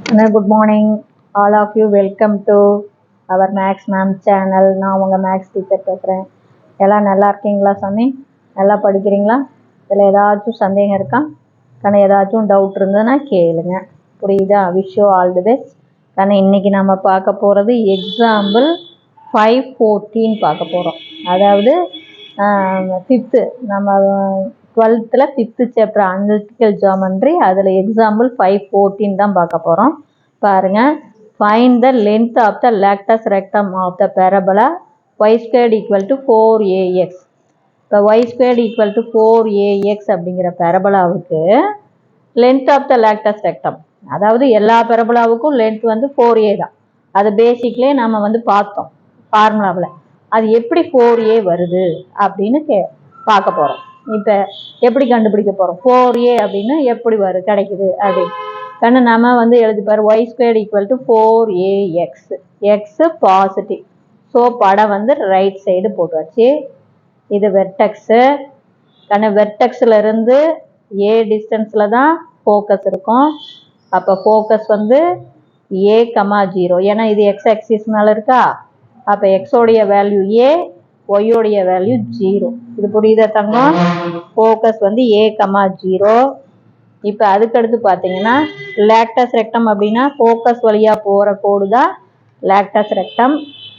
Good morning, all of you. Welcome to our Max Ma'am channel. நான் உங்கள் maths teacher பேசுகிறேன். எல்லாம் நல்லா இருக்கீங்களா சாமி? நல்லா படிக்கிறீங்களா? இதில் ஏதாச்சும் சந்தேகம் இருக்கா? கண்ணா ஏதாச்சும் டவுட் இருந்ததுன்னா கேளுங்க. புரியுதா? Wish you all the best. கண்ணா இன்றைக்கி நம்ம பார்க்க போகிறது எக்ஸாம்பிள் 514 பார்க்க போகிறோம். அதாவது ஃபிஃப்த்து நம்ம 12th 5th chapter analytical geometry, அதில் எக்ஸாம்பிள் 514 தான் பார்க்க போகிறோம். பாருங்கள், find the length of the latus rectum of the parabola y² = 4ax. இப்போ y² = 4ax அப்படிங்கிற பேரபோலாவுக்கு length of the latus rectum, அதாவது எல்லா பேரபோலாவுக்கும் லென்த் வந்து 4a தான். அது பேசிக்லேயே நம்ம பார்த்தோம் ஃபார்முலாவில். அது எப்படி 4a வருது அப்படின்னு பார்க்க போகிறோம். இப்போ எப்படி கண்டுபிடிக்க போகிறோம் 4a அப்படின்னு எப்படி கிடைக்குது அப்படின்னு கண்ணு நம்ம எழுதிப்பார். y² = 4ax. X positive. So படம் ரைட் சைடு போட்டுவாச்சு. இது வெர்டெக்ஸு. கண்ணு வெர்டெக்ஸில் இருந்து ஏ டிஸ்டன்ஸில் தான் ஃபோக்கஸ் இருக்கும். அப்போ ஃபோக்கஸ் a, 0. ஏன்னா இது எக்ஸ் ஆக்சிஸ் மேலே இருக்கா. அப்போ எக்ஸோடைய வேல்யூ a, ஒய்யோடைய வேல்யூ 0. இது புரியுதா தங்கம்? Focus a, 0. இப்போ அதுக்கடுத்து பார்த்தீங்கன்னா லாக்டஸ் ரெக்டம் அப்படின்னா ஃபோக்கஸ் வழியாக போகிற கோடு தான் லாக்டஸ் ரெக்டம்.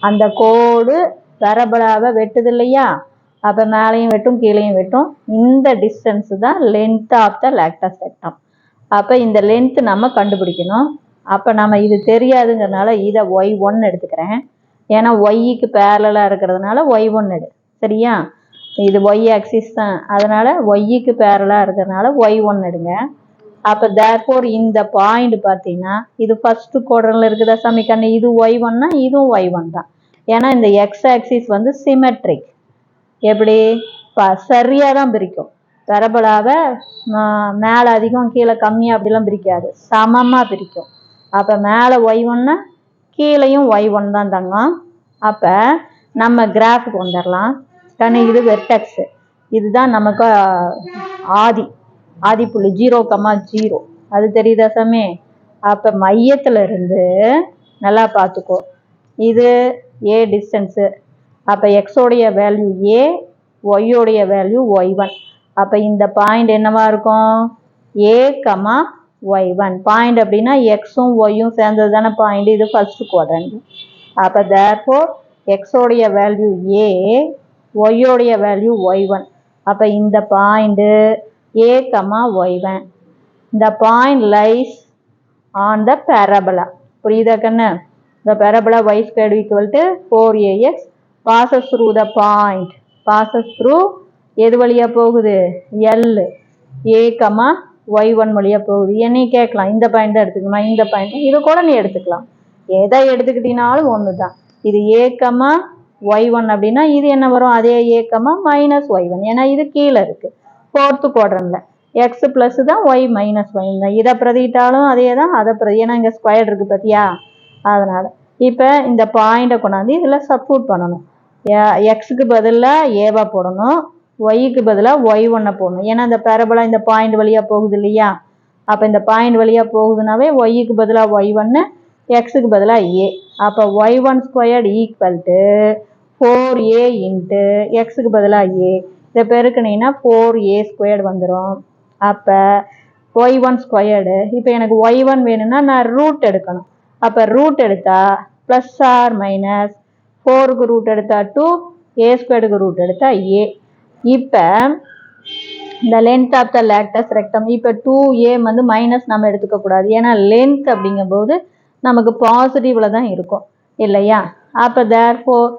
அந்த கோடு பேரபோலாவை வெட்டுது இல்லையா? அப்போ மேலேயும் வெட்டும் கீழேயும் வெட்டும். இந்த டிஸ்டன்ஸு தான் length of the latus rectum. அப்போ இந்த லென்த்து நம்ம கண்டுபிடிக்கணும். அப்போ நம்ம இது தெரியாதுங்கிறதுனால இதை y1 எடுத்துக்கிறேன். ஏன்னா ஒய்க்கு பேரலாக இருக்கிறதுனால y1 எடு. சரியா? இது y ஆக்சிஸ் தான், அதனால் ஒய்க்கு பேரலாக இருக்கிறதுனால y1 எடுங்க. அப்போ தேர்ஃபோர் இந்த பாயிண்ட் பார்த்தீங்கன்னா இது ஃபஸ்ட்டு குவாட்ரண்ட்டில் இருக்குதா சாமி கண்ணு? இது y1னா இதுவும் y1 தான். ஏன்னா இந்த எக்ஸ் ஆக்சிஸ் சிமெட்ரிக். எப்படி சரியாக தான் பிரிக்கும். பேரபோலாவை மேலே அதிகம் கீழே கம்மியாக அப்படிலாம் பிரிக்காது, சமமாக பிரிக்கும். அப்போ மேலே y1னா கீழேயும் y1 தான் தங்கம். அப்போ நம்ம கிராஃபுக்கு வந்துடலாம். கண்ணு இது வெர்டெக்ஸு. இதுதான் நமக்கு ஆதி புள்ளி 0, 0. அது தெரியுதா சாமி? அப்போ மையத்தில் இருந்து நல்லா பார்த்துக்கோ, இது ஏ டிஸ்டன்ஸு. அப்போ எக்ஸோடைய வேல்யூ a, ஒய்யோடைய வேல்யூ y1. அப்போ இந்த பாயிண்ட் என்னவா இருக்கும்? a, y1 பாயிண்ட் அப்படின்னா எக்ஸும் ஒய்யும் சேர்ந்தது தானே பாயிண்ட். இது ஃபர்ஸ்ட் குவாட்ரண்ட். அப்போ தேர்ஃபோர் எக்ஸோடைய வேல்யூ a, ஒய்யோடைய வேல்யூ y1. அப்போ இந்த பாயிண்ட்டு a, y1. இந்த point lies on the parabola. புரியுதா கண்ணு? இந்த parabola y² = 4ax passes through the point. passes through எது வழியாக போகுது? L, a, y1 வழியாக போகுது. என்னையும் கேட்கலாம், இந்த பாயிண்ட் தான் எடுத்துக்கணும், இந்த பாயிண்ட் இது கூட நீ எடுத்துக்கலாம், எதை எடுத்துக்கிட்டீங்கனாலும் ஒன்று தான். இது a, y1 அப்படின்னா இது என்ன வரும்? அதே a, y1. ஏன்னா இது கீழே இருக்குது ஃபோர்த்து குவாட்ரண்ட்டில். எக்ஸ் ப்ளஸ் தான், ஒய் மைனஸ் ஒய் தான். இதை பிரதிட்டாலும் அதே தான், அதை ஏன்னா இங்கே ஸ்கொயர் இருக்குது பார்த்தியா? அதனால் இப்போ இந்த பாயிண்டை கொண்டாந்து இதில் சப்ஸ்டிட்யூட் பண்ணணும். எக்ஸுக்கு பதிலாக ஏவா போடணும், ஒய்க்கு பதிலாக y1 போடணும். ஏன்னா இந்த பேரபோலா இந்த பாயிண்ட் வழியாக போகுது இல்லையா? அப்போ இந்த பாயிண்ட் வழியாக போகுதுனாவே ஒய்க்கு பதிலாக y1, எக்ஸுக்கு பதிலாக a. அப்போ y1² = 4a இன்ட்டு எக்ஸுக்கு பதிலாக a. இதை பெருக்கினீங்கன்னா 4a² வந்துடும். அப்போ y1². இப்போ எனக்கு y1 வேணும்னா நான் ரூட் எடுக்கணும். அப்போ ரூட் எடுத்தால் ப்ளஸ் ஆர் மைனஸ் 4க்கு ரூட் எடுத்தால் 2, a²க்கு ரூட் எடுத்தால் a. இப்போ இந்த length of the latus rectum, இப்போ 2a மைனஸ் நம்ம எடுத்துக்கக்கூடாது. ஏன்னா லென்த் அப்படிங்கும்போது நமக்கு பாசிட்டிவில் தான் இருக்கும் இல்லையா? அப்போ தேர்ஃபோர்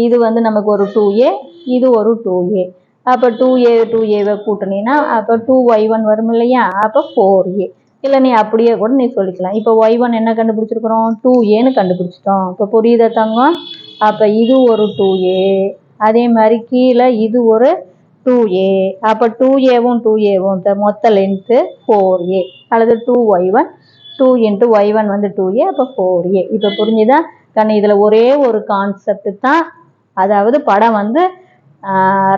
இது நமக்கு ஒரு 2a, இது ஒரு 2a. அப்போ 2a கூட்டினீங்கன்னா அப்போ 2y1 வரும் இல்லையா? அப்போ 4a. இல்லை நீ அப்படியே கூட நீ சொல்லிக்கலாம். இப்போ y1 என்ன கண்டுபிடிச்சிருக்கிறோம்? 2aன்னு கண்டுபிடிச்சிட்டோம். இப்போ புரியுதா தங்கம்? அப்போ இது ஒரு 2a, அதே மாதிரி கீழே இது ஒரு 2a. அப்போ 2aவும் 2aவும் மொத்த லென்த்து 4a அல்லது 2y1. 2 × y1 2a, அப்போ 4a. இப்போ புரிஞ்சுதா கண்ணு? இதில் ஒரே ஒரு கான்செப்ட் தான், அதாவது படம்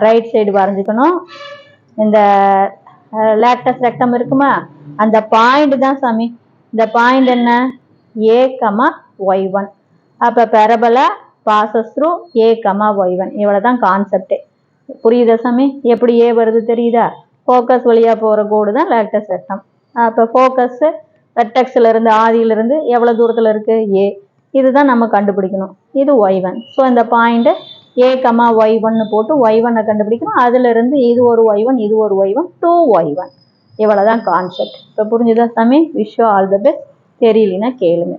ரைட் சைடு வரைஞ்சிக்கணும். இந்த லாக்டஸ் ரெக்டம் இருக்குமா, அந்த பாயிண்ட் தான் சாமி இந்த பாயிண்ட் என்ன a, y1. அப்போ parabola bosses through a, y1. இவ்வளோதான் கான்செப்ட். புரியுதா சாமி? எப்படி ஏ வருது தெரியுதா? ஃபோக்கஸ் வழியாக போகிற கோடு தான் லேக்டஸ் ரெக்டம். அப்போ ஃபோக்கஸ் வெர்டெக்ஸ்ல இருந்து ஆதியிலிருந்து எவ்வளோ தூரத்தில் இருக்கு ஏ. இதுதான் நம்ம கண்டுபிடிக்கணும். இது y1. ஸோ இந்த பாயிண்ட் a, y1 போட்டு y1 கண்டுபிடிக்கணும். அதுல இருந்து இது ஒரு y1, இது ஒரு y1, 2y1. இவ்வளோதான் கான்செப்ட். இப்போ புரிஞ்சுதா சாமி? Wish you all the best. தெரியலனா கேளுங்க.